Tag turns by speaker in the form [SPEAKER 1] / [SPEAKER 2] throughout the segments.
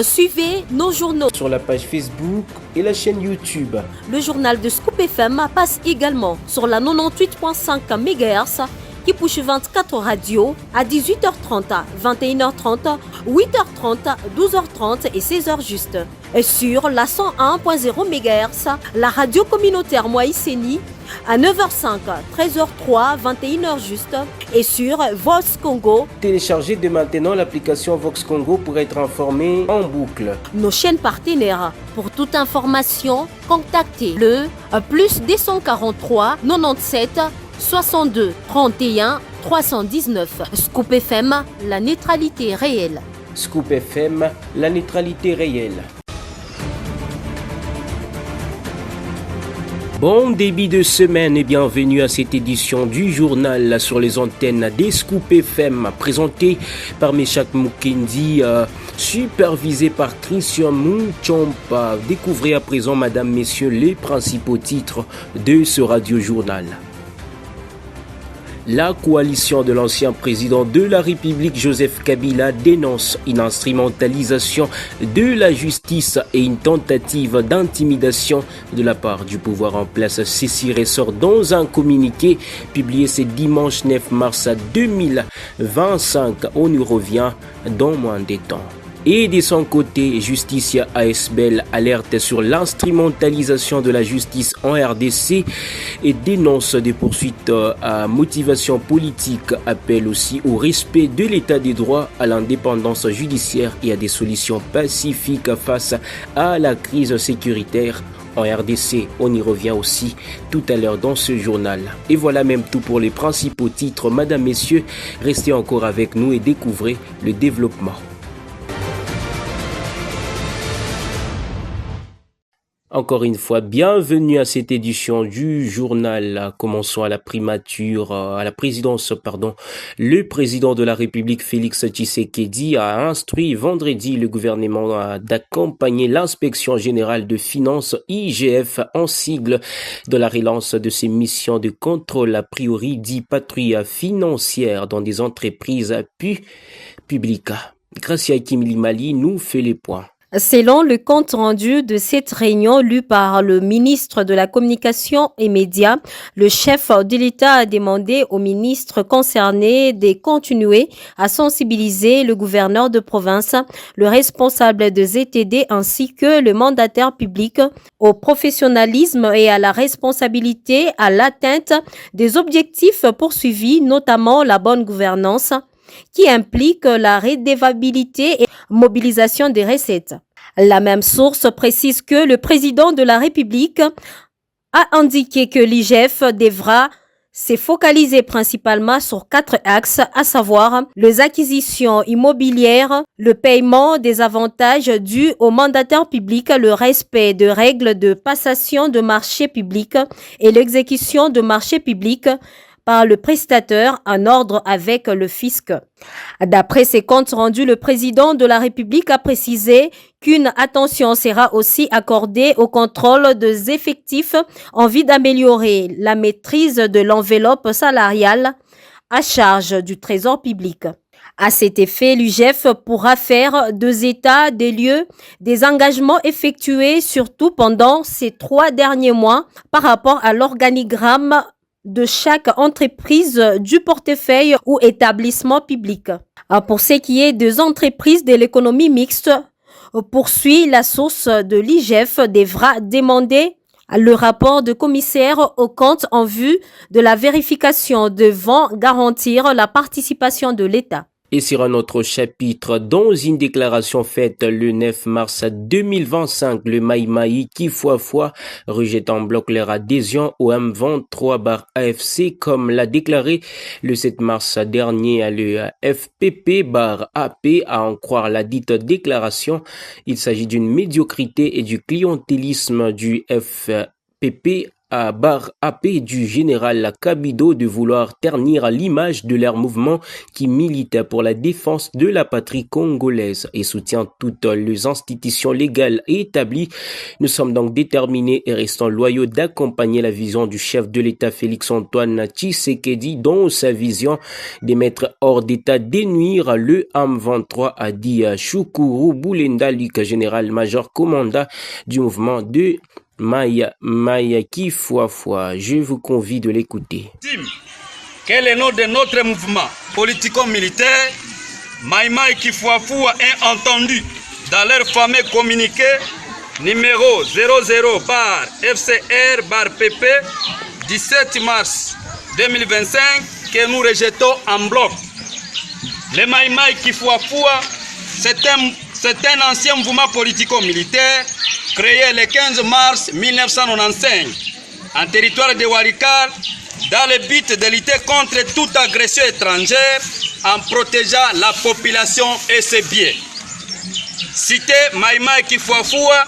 [SPEAKER 1] Suivez nos journaux
[SPEAKER 2] sur la page Facebook et la chaîne YouTube.
[SPEAKER 1] Le journal de Scoop FM passe également sur la 98.5 MHz qui push 24 radios à 18h30, 21h30, 8h30, 12h30 et 16h juste. Et sur la 101.0 MHz, la radio communautaire Moïseni à 9h05, 13h03, 21h juste et sur Vox Congo.
[SPEAKER 2] Téléchargez dès maintenant l'application Vox Congo pour être informé en boucle.
[SPEAKER 1] Nos chaînes partenaires. Pour toute information, contactez le plus 243 97 62 31 319. Scoop FM, la neutralité réelle.
[SPEAKER 2] Scoop FM, la neutralité réelle. Bon début de semaine et bienvenue à cette édition du journal sur les antennes des Scoop FM, présenté par Meshak Mukendi, supervisé par Christian Mouchompa. Découvrez à présent, madame, messieurs, les principaux titres de ce radio-journal. La coalition de l'ancien président de la République, Joseph Kabila, dénonce une instrumentalisation de la justice et une tentative d'intimidation de la part du pouvoir en place. Ceci ressort dans un communiqué publié ce dimanche 9 mars 2025. On y revient dans moins de temps. Et de son côté, Justicia ASBL alerte sur l'instrumentalisation de la justice en RDC et dénonce des poursuites à motivation politique, appelle aussi au respect de l'état des droits, à l'indépendance judiciaire et à des solutions pacifiques face à la crise sécuritaire en RDC. On y revient aussi tout à l'heure dans ce journal. Et voilà même tout pour les principaux titres. Madame, messieurs, restez encore avec nous et découvrez le développement. Encore une fois, bienvenue à cette édition du journal. Commençons à la présidence. Le président de la République, Félix Tshisekedi, a instruit vendredi le gouvernement d'accompagner l'inspection générale de finances, IGF, en sigle, de la relance de ses missions de contrôle, a priori dit patrouille financière dans des entreprises publiques. Gracia Kimili nous fait les points.
[SPEAKER 1] Selon le compte rendu de cette réunion lu par le ministre de la Communication et Médias, le chef de l'État a demandé au ministre concerné de continuer à sensibiliser le gouverneur de province, le responsable de ZTD ainsi que le mandataire public au professionnalisme et à la responsabilité à l'atteinte des objectifs poursuivis, notamment la bonne gouvernance, qui implique la redevabilité et mobilisation des recettes. La même source précise que le président de la République a indiqué que l'IGF devra se focaliser principalement sur 4 axes, à savoir les acquisitions immobilières, le paiement des avantages dus aux mandataires publics, le respect de règles de passation de marchés publics et l'exécution de marchés publics par le prestataire en ordre avec le fisc. D'après ses comptes rendus, le président de la République a précisé qu'une attention sera aussi accordée au contrôle des effectifs en vue d'améliorer la maîtrise de l'enveloppe salariale à charge du trésor public. À cet effet, l'UGF pourra faire 2 états des lieux des engagements effectués, surtout pendant ces 3 derniers mois, par rapport à l'organigramme de chaque entreprise du portefeuille ou établissement public. Pour ce qui est des entreprises de l'économie mixte, poursuit la source de l'IGF devra demander le rapport de commissaire aux comptes en vue de la vérification devant garantir la participation de l'État.
[SPEAKER 2] Et sur un autre chapitre, dans une déclaration faite le 9 mars 2025, le Maï qui fois rejette en bloc leur adhésion au M23-AFC, comme l'a déclaré le 7 mars dernier le FPP-AP, à en croire la dite déclaration. Il s'agit d'une médiocrité et du clientélisme du FPP à barre AP du général Kabido de vouloir ternir l'image de leur mouvement qui milite pour la défense de la patrie congolaise et soutient toutes les institutions légales et établies. Nous sommes donc déterminés et restons loyaux d'accompagner la vision du chef de l'État Félix-Antoine Tshisekedi, dont sa vision de mettre hors d'état dénuire le M23, a dit Shukuru Boulenda Luc, général-major commandant du mouvement de Maya Kifuafua. Je vous convie de l'écouter.
[SPEAKER 3] Quel est le nom de notre mouvement politico-militaire? Maïmaï Kifuafua est entendu dans leur fameux communiqué numéro 00/FCR/PP 17 mars 2025 que nous rejetons en bloc. Le Maïmaï Kifuafua, c'est un ancien mouvement politico-militaire créé le 15 mars 1995 en territoire de Walikale dans le but de lutter contre toute agression étrangère en protégeant la population et ses biens. Citer Maïmaï Kifuafua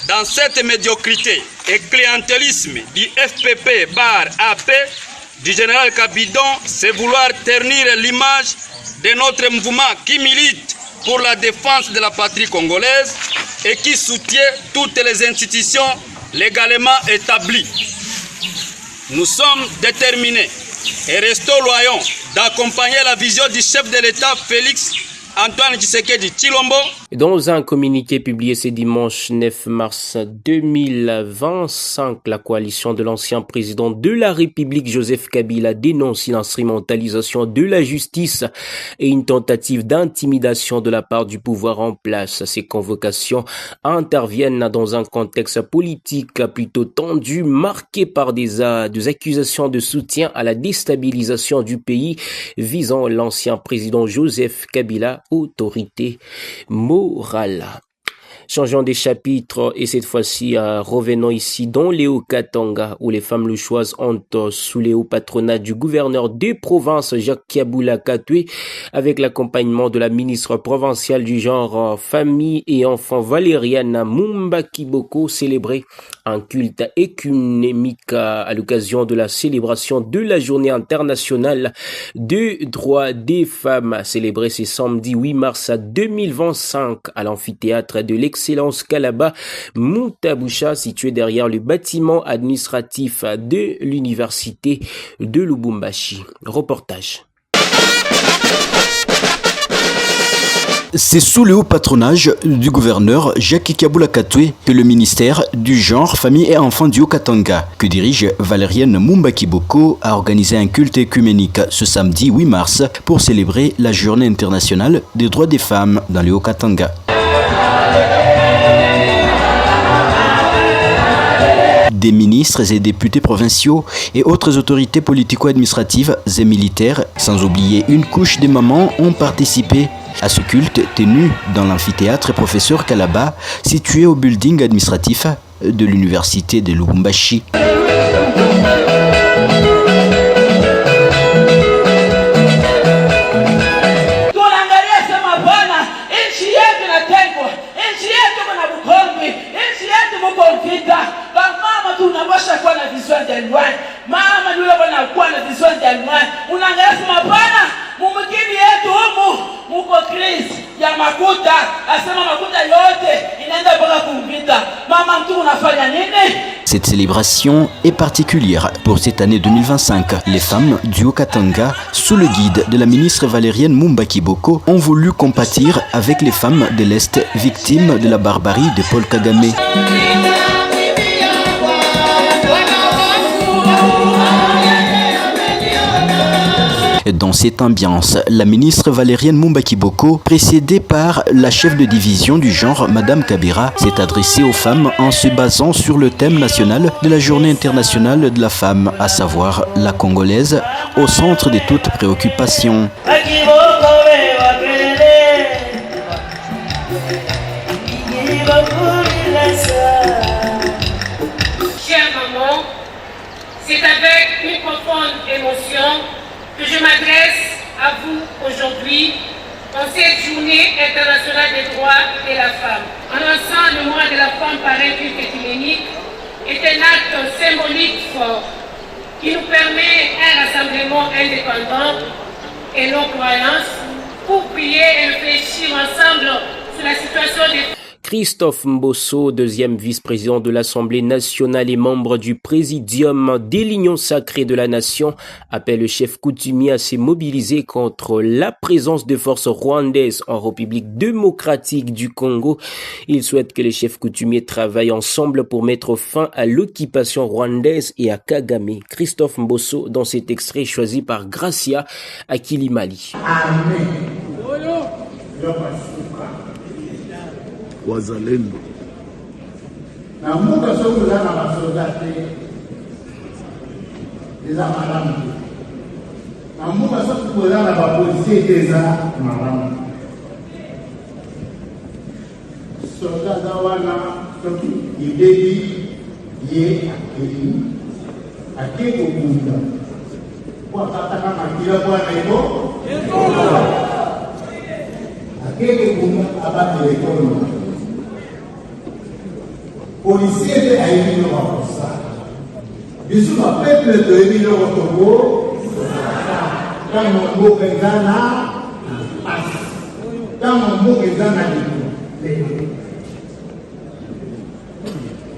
[SPEAKER 3] dans cette médiocrité et clientélisme du FPP/AP du général Kabidon, c'est vouloir ternir l'image de notre mouvement qui milite pour la défense de la patrie congolaise et qui soutient toutes les institutions légalement établies. Nous sommes déterminés et restons loyaux d'accompagner la vision du chef de l'État Félix-Antoine Tshisekedi Tshilombo.
[SPEAKER 2] Dans un communiqué publié ce dimanche 9 mars 2025, la coalition de l'ancien président de la République Joseph Kabila dénonce l'instrumentalisation de la justice et une tentative d'intimidation de la part du pouvoir en place. Ces convocations interviennent dans un contexte politique plutôt tendu, marqué par des accusations de soutien à la déstabilisation du pays visant l'ancien président Joseph Kabila, autorité morale. Changeons des chapitres et cette fois-ci revenons ici dans les Hauts-Katanga où les femmes louchoises ont sous les hauts patronats du gouverneur des provinces Jacques Kiabula Katwe avec l'accompagnement de la ministre provinciale du genre, famille et enfants Valériane Mumba Kiboko célébré un culte écuménique à l'occasion de la célébration de la journée internationale des droits des femmes célébrée ce samedi 8 mars 2025 à l'amphithéâtre de l'Excellence Kalaba Mutabusha situé derrière le bâtiment administratif de l'université de Lubumbashi. Reportage.
[SPEAKER 4] C'est sous le haut patronage du gouverneur Jacques Kiabula Katwe que le ministère du genre, famille et enfants du Haut-Katanga, que dirige Valériane Mumba Kiboko, a organisé un culte écuménique ce samedi 8 mars pour célébrer la journée internationale des droits des femmes dans le Haut-Katanga. Des ministres et députés provinciaux et autres autorités politico-administratives et militaires, sans oublier une couche des mamans, ont participé à ce culte tenu dans l'amphithéâtre Professeur Kalaba, situé au building administratif de l'université de Lubumbashi. Cette célébration est particulière pour cette année 2025. Les femmes du Haut-Katanga, sous le guide de la ministre Valériane Mumba Kiboko, ont voulu compatir avec les femmes de l'Est victimes de la barbarie de Paul Kagame. Dans cette ambiance, la ministre Valériane Mumba Kiboko, précédée par la chef de division du genre, Madame Kabira, s'est adressée aux femmes en se basant sur le thème national de la Journée internationale de la femme, à savoir la congolaise, au centre de toute préoccupation.
[SPEAKER 5] Chère maman, c'est avec une profonde émotion que je m'adresse à vous aujourd'hui en cette journée internationale des droits de la femme. En lançant le mois de la femme par un culte écuménique, est un acte symbolique fort qui nous permet un rassemblement indépendant et nos croyances pour prier et réfléchir ensemble sur la situation des
[SPEAKER 2] Christophe Mbosso, deuxième vice-président de l'Assemblée nationale et membre du Présidium des l'Union sacrée de la nation, appelle le chef coutumier à se mobiliser contre la présence de forces rwandaises en République démocratique du Congo. Il souhaite que les chefs coutumiers travaillent ensemble pour mettre fin à l'occupation rwandaise et à Kagame. Christophe Mbosso dans cet extrait choisi par Gracia Akilimali.
[SPEAKER 6] Amen. Wazalendo. Na muda somo la na basoldate eza malamu. Na muda somo la na bapolisi eza malamu. Soldata wana toki ibedi ye akeko kunda. Kwa kataka makila kwa nego. Akeko kunda abate ekono. Policiers a émis le ça. Bisous, ma peuple de émis le Togo. Quand mon mot est Ghana, quand mon mot est Ghana,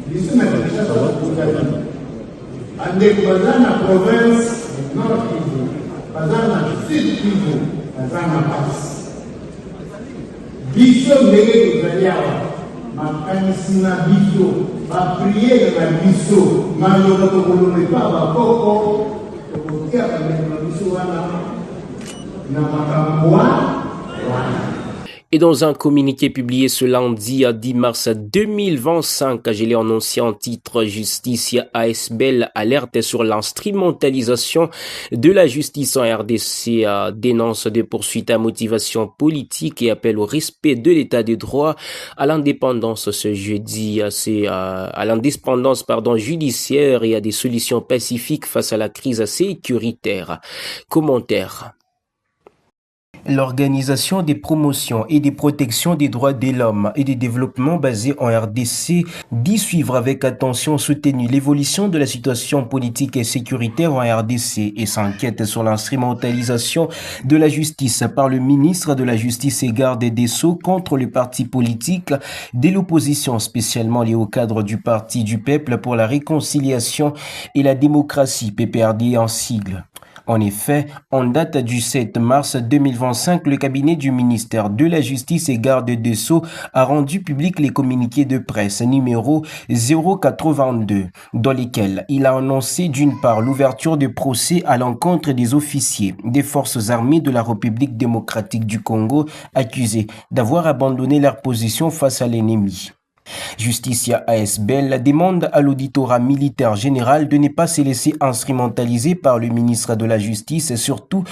[SPEAKER 6] bisous, ma peuple de Ghana. Ande Bazana province, Nord Kivu, Bazana Sud Kivu, Bazana Pass. Bisous, Négé Bazaliawa. Makanisina biso, ma prière na biso, ma loba tokoloba pa ba koko, tokotia ka na biso wana na makambo wana.
[SPEAKER 2] Et dans un communiqué publié ce lundi 10 mars 2025, je l'ai annoncé en titre Justicia ASBL alerte sur l'instrumentalisation de la justice en RDC, dénonce des poursuites à motivation politique et appelle au respect de l'état de droit, à l'indépendance ce jeudi, à l'indépendance judiciaire et à des solutions pacifiques face à la crise sécuritaire. Commentaire. L'Organisation des promotions et des protections des droits de l'homme et des développements basés en RDC dit suivre avec attention soutenu l'évolution de la situation politique et sécuritaire en RDC et s'inquiète sur l'instrumentalisation de la justice par le ministre de la Justice et garde des Sceaux contre le parti politique de l'opposition, spécialement lié au cadre du Parti du Peuple pour la réconciliation et la démocratie, PPRD en sigle. En effet, en date du 7 mars 2025, le cabinet du ministère de la Justice et garde des Sceaux a rendu public les communiqués de presse numéro 082, dans lesquels il a annoncé d'une part l'ouverture de procès à l'encontre des officiers des forces armées de la République démocratique du Congo accusés d'avoir abandonné leur position face à l'ennemi. Justicia ASBL demande à l'auditorat militaire général de ne pas se laisser instrumentaliser par le ministre de la Justice et surtout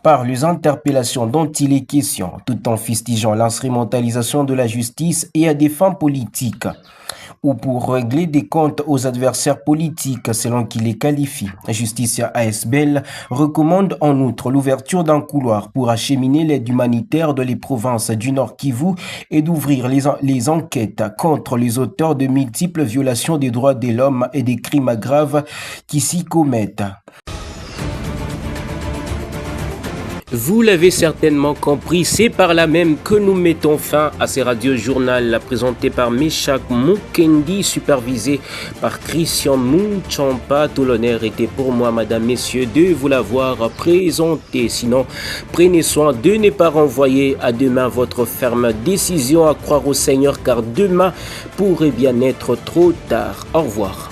[SPEAKER 2] par les interpellations dont il est question, tout en fustigeant l'instrumentalisation de la justice et à des fins politiques ou pour régler des comptes aux adversaires politiques selon qu'il les qualifie. Justicia ASBL recommande en outre l'ouverture d'un couloir pour acheminer l'aide humanitaire de les provinces du Nord Kivu et d'ouvrir les enquêtes contre les auteurs de multiples violations des droits de l'homme et des crimes graves qui s'y commettent. Vous l'avez certainement compris, c'est par là même que nous mettons fin à ces radio-journal présentés par Meshach Mukendi, supervisé par Christian Munchampa. Tout l'honneur était pour moi, madame, messieurs, de vous l'avoir présenté. Sinon, prenez soin de ne pas renvoyer à demain votre ferme décision, à croire au Seigneur, car demain pourrait bien être trop tard. Au revoir.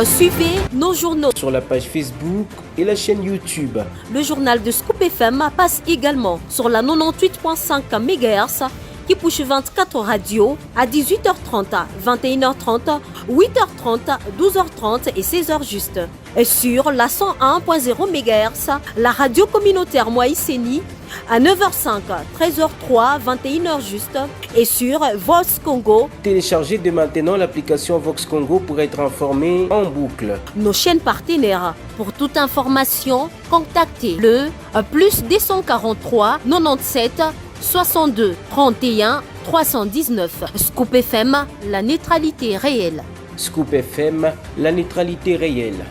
[SPEAKER 1] Suivez nos journaux
[SPEAKER 2] sur la page Facebook et la chaîne YouTube.
[SPEAKER 1] Le journal de Scoop FM passe également sur la 98.5 MHz qui push 24 radios à 18h30, 21h30, 8h30, 12h30 et 16h juste. Et sur la 101.0 MHz, la radio communautaire Moïseni à 9h05, 13h03, 21h juste et sur Vox Congo.
[SPEAKER 2] Téléchargez dès maintenant l'application Vox Congo pour être informé en boucle.
[SPEAKER 1] Nos chaînes partenaires. Pour toute information, contactez le +243 97 62 31 319. Scoop FM, la neutralité réelle.
[SPEAKER 2] Scoop FM, la neutralité réelle.